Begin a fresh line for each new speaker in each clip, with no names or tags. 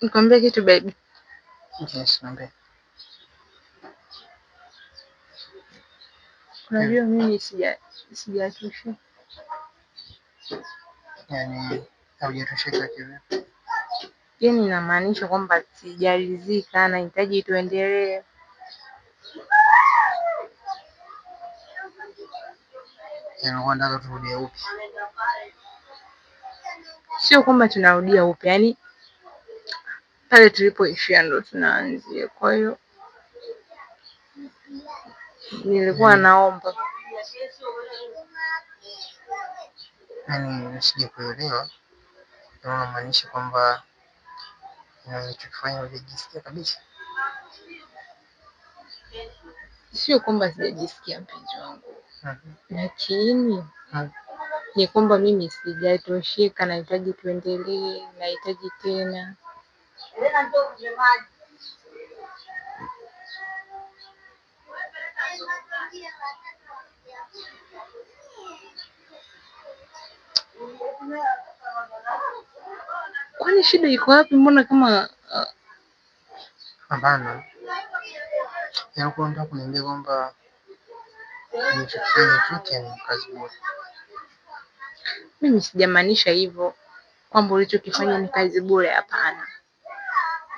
Nikwambie kitu baby.
Yes, niambie.
Unajua mimi sijatosha.
Yaani haujatosheka kivipi?
Yaani inamaanisha kwamba sijaridhika, nahitaji tuendelee.
Yaani unataka turudie upya?
Sio kwamba tunarudia upya, yaani pale tulipoishia ndo tunaanzia. Kwa hiyo nilikuwa naomba.
Yaani sijakuelewa. Unamaanisha kwamba unachokifanya hujajisikia kabisa?
Sio kwamba sijajisikia mpenzi wangu. Lakini ni kwamba mimi sijatosheka, nahitaji tuendelee, nahitaji tena. Kwani shida iko wapi? Mbona kama
Hapana. Yaani unataka kuniambia kwamba unachokifanya chote ni kazi bure?
mimi sijamaanisha hivyo kwamba ulichokifanya ni kazi bure, hapana.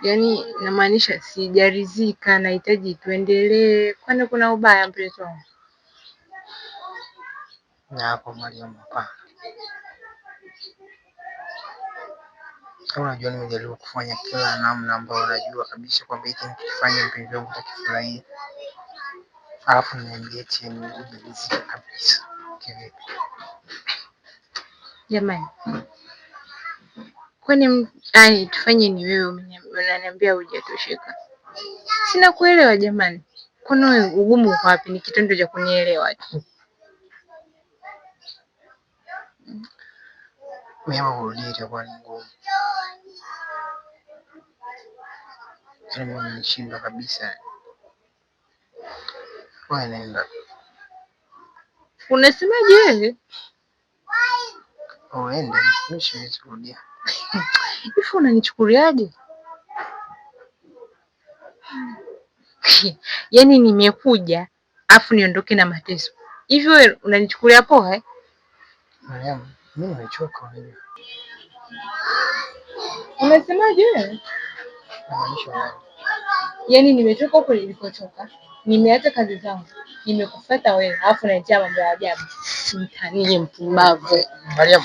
Yaani namaanisha sijaridhika, nahitaji tuendelee. Kwani kuna ubaya mpenzi wangu?
Na hapo Mariam, hapana. Unajua nimejaribu kufanya kila namna ambayo unajua kabisa kwamba hiki nikifanya mpenzi wangu atakifurahia. Alafu niambie eti hujaridhika kabisa. Kivipi?
Jamani. Kwani tufanye ni wewe unaniambia hujatosheka. Sina kuelewa jamani. Kwani wewe ugumu uko wapi? Ni kitendo cha kunielewa tu.
Mimi kurudia itakuwa ni ngumu. Yaani mimi nimeshindwa kabisa. Wewe nenda.
Unasemaje wewe?
Uende, mimi siwezi kurudia.
Hivi unanichukuliaje? Yaani nimekuja afu niondoke na mateso. Hivi wewe unanichukulia poa eh?
Mariam, mimi nimechoka unajua.
Unasemaje wewe?
Namaanisha wewe.
Yaani nimechoka huko nilikotoka. Nimeacha kazi zangu. Nimekufuata wewe. Alafu unanitia mambo ya ajabu. Mtanie mpumbavu.
Mariam.